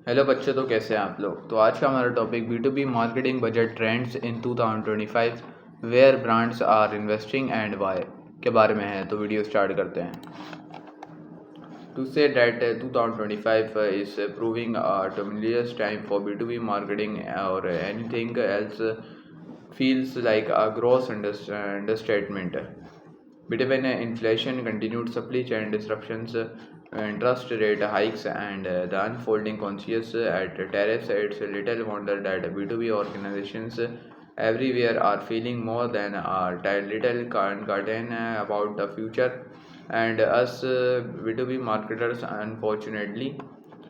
Hello बच्चों, तो कैसे हैं आप लोग। तो आज का हमारा topic B2B marketing budget trends in 2025 where brands are investing and why के बारे में है। तो वीडियो स्टार्ट करते हैं। To say that 2025 is proving a tumultuous time for B2B marketing or anything else feels like a gross understatement. Between inflation, continued supply chain disruptions, interest rate hikes, and the unfolding conscious at tariffs, it's little wonder that B2B organizations everywhere are feeling more than a little uncertain about the future. And us B2B marketers, unfortunately,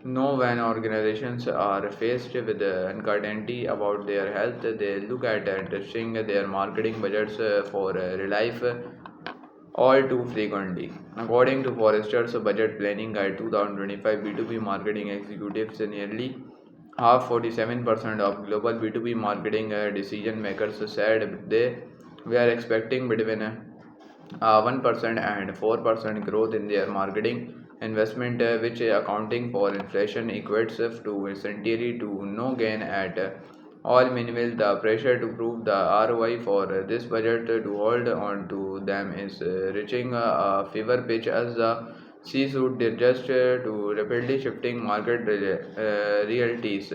know when organizations are faced with uncertainty about their health, they look at adjusting their marketing budgets for relief all too frequently. According to Forrester's Budget Planning Guide 2025, B2B marketing executives nearly half 47% of global B2B marketing decision makers said they were expecting between 1% and 4% growth in their marketing investment, which accounting for inflation equates to essentially to no gain at all. Meanwhile, the pressure to prove the ROI for this budget to hold on to them is reaching a fever pitch as the C-suite digest to rapidly shifting market realities.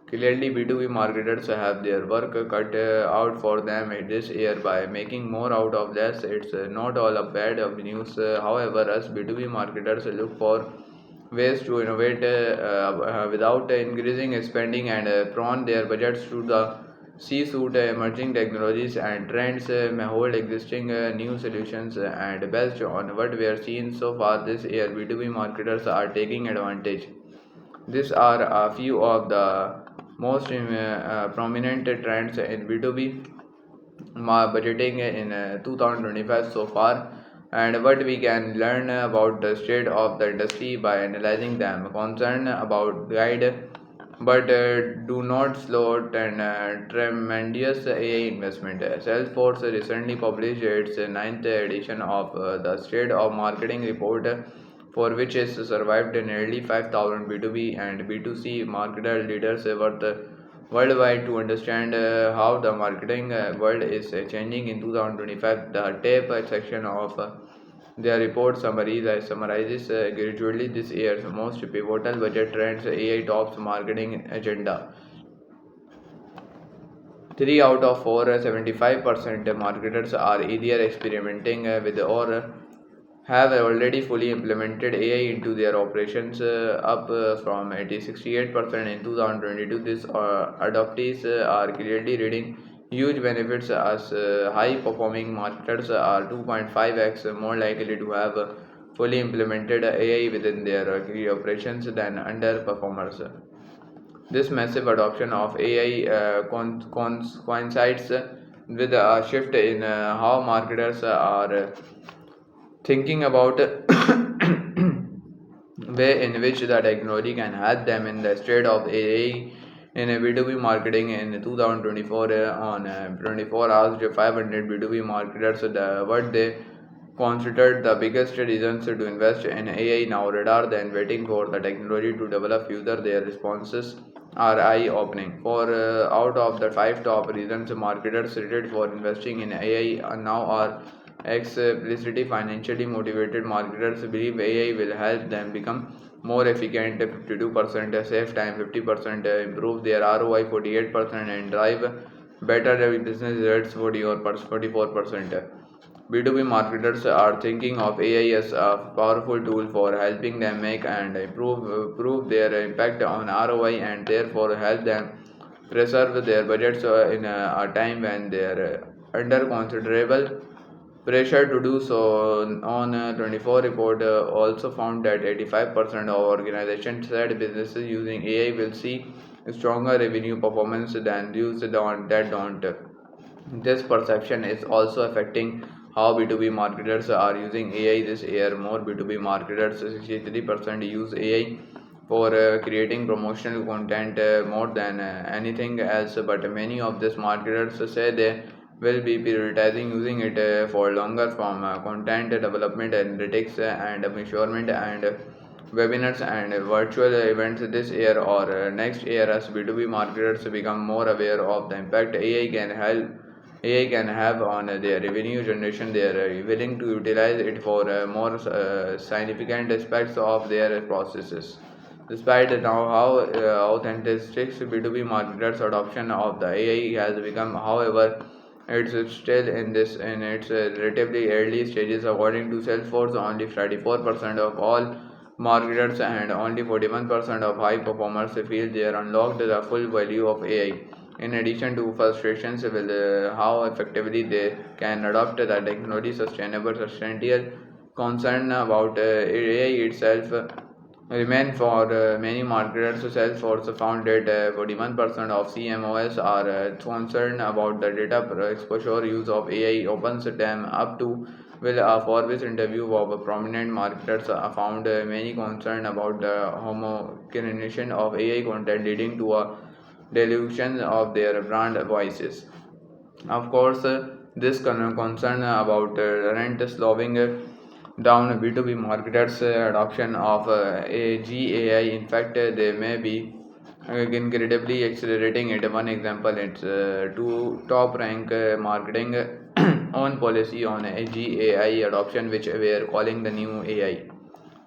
Clearly, B2B marketers have their work cut out for them this year by making more out of less. It's not all a bad of news. However, us B2B marketers look for ways to innovate without increasing spending and prone their budgets to the C-suite. Emerging technologies and trends may hold existing new solutions, and based on what we are seeing so far this year, B2B marketers are taking advantage. These are a few of the most prominent trends in B2B budgeting in 2025 so far, and what we can learn about the state of the industry by analyzing them. Concern about guide, but do not slow and tremendous AI investment. Salesforce recently published its ninth edition of the State of Marketing report, for which is survived nearly 5,000 B2B and B2C marketer leaders worldwide to understand how the marketing world is changing in 2025. The tape section of their report summarizes gradually this year's most pivotal budget trends, AI tops marketing agenda. 3 out of 4, 75% marketers are either experimenting with or have already fully implemented AI into their operations, up from 68% in 2022. These adoptees are clearly reading huge benefits as high performing marketers are 2.5x more likely to have fully implemented AI within their operations than underperformers. This massive adoption of AI coincides with a shift in how marketers are thinking about way in which the technology can help them in the state of AI. In a B2B marketing in 2024, on 24 hours, 500 B2B marketers, what they considered the biggest reasons to invest in AI now, rather than waiting for the technology to develop further. Their responses are eye-opening. For out of the 5 top reasons marketers rated for investing in AI now are explicitly financially motivated. Marketers believe AI will help them become more efficient, 52%, save time 50%, improve their ROI 48%, and drive better business results 44%. B2B marketers are thinking of AI as a powerful tool for helping them make and improve their impact on ROI, and therefore help them preserve their budgets in a time when they are under considerable pressure to do so. On 24 report also found that 85% of organizations said businesses using AI will see stronger revenue performance than those that don't. This perception is also affecting how B2B marketers are using AI this year. More B2B marketers, 63%, use AI for creating promotional content more than anything else, but many of these marketers say they will be prioritizing using it for longer form content development, analytics, and measurement and webinars and virtual events this year or next year as B2B marketers become more aware of the impact AI can have on their revenue generation. They are willing to utilize it for more significant aspects of their processes. Despite now how authentic B2B marketers' adoption of the AI has become, however, it's still in its relatively early stages. According to Salesforce, only 34% of all marketers and only 41% of high performers feel they are unlocked the full value of AI. In addition to frustrations with how effectively they can adopt the technology, substantial concern about AI itself remain for many marketers. Salesforce found that 41% of CMOs are concerned about the data exposure use of AI opens them up to. Well, a Forbes interview of a prominent marketers found many concerned about the homogenization of AI content leading to a dilution of their brand voices. Of course, this concern about rent slowing down B2B marketers' adoption of GAI. In fact, they may be incredibly accelerating it. One example, it's to top rank marketing on policy on GAI adoption, which we are calling the new AI.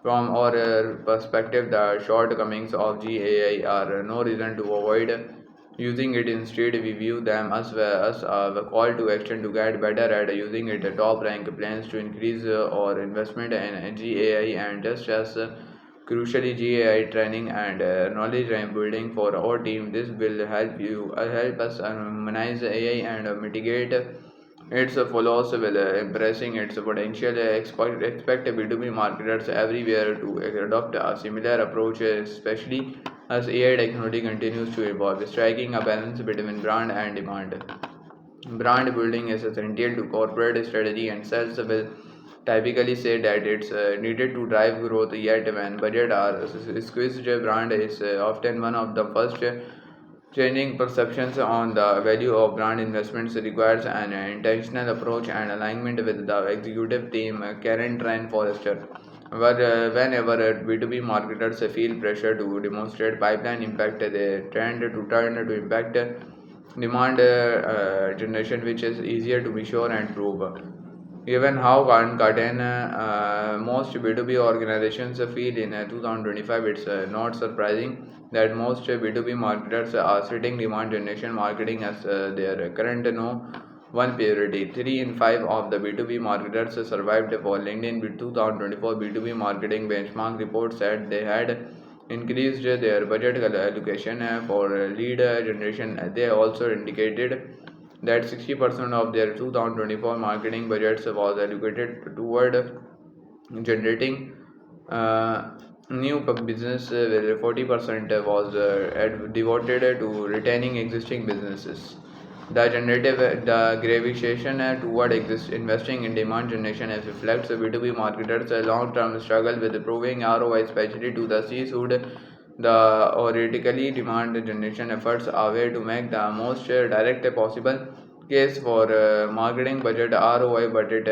From our perspective, the shortcomings of GAI are no reason to avoid using it. Instead, we view them as a call to action to get better at using it. The top rank plans to increase our investment in GAI, and just as crucially, GAI training and knowledge building for our team. This will help us humanize AI and mitigate its flaws while embracing its potential. Expect B2B marketers everywhere to adopt a similar approach, especially as AI technology continues to evolve, striking a balance between brand and demand. Brand building is essential to corporate strategy, and sales will typically say that it's needed to drive growth. Yet, when budget are squeezed, brand is often one of the first changing perceptions on the value of brand investments requires an intentional approach and alignment with the executive team. Karen Trine Forrester. Whenever B2B marketers feel pressure to demonstrate pipeline impact, they tend to turn to impact demand generation, which is easier to measure and prove. Given how current most B2B organizations feel in 2025, it's not surprising that most B2B marketers are setting demand generation marketing as their current no one priority. 3 in 5 of the B2B marketers survived for LinkedIn with 2024 B2B marketing benchmark report said they had increased their budget allocation for lead generation. They also indicated that 60% of their 2024 marketing budgets was allocated toward generating uh, new business, where 40% was devoted to retaining existing businesses. The gravitation toward investing in demand generation as reflects B2B marketers' long-term struggle with proving ROI, especially to the C-suite. The theoretically demand generation efforts are way to make the most direct possible case for marketing budget ROI, but it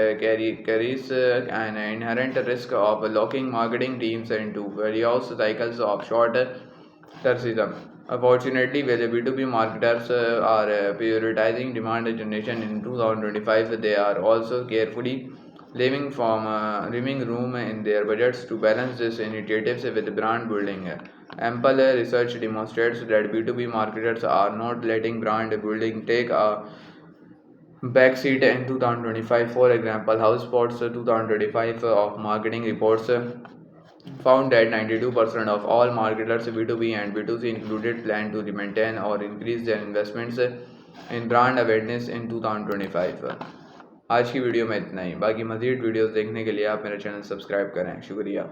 carries an inherent risk of locking marketing teams into various cycles of short tercism. Unfortunately, where the B2B marketers are prioritizing demand generation in 2025, they are also carefully leaving room in their budgets to balance these initiatives with brand building. Ample research demonstrates that B2B marketers are not letting brand building take a backseat in 2025. For example, HubSpot's 2025 of marketing reports found that 92% of all marketers B2B and B2C included plan to maintain or increase their investments in brand awareness in 2025। आज की video में इतना ही। बाकी मज़ीद videos देखने के लिए आप मेरा चैनल सब्सक्राइब करें। शुक्रिया।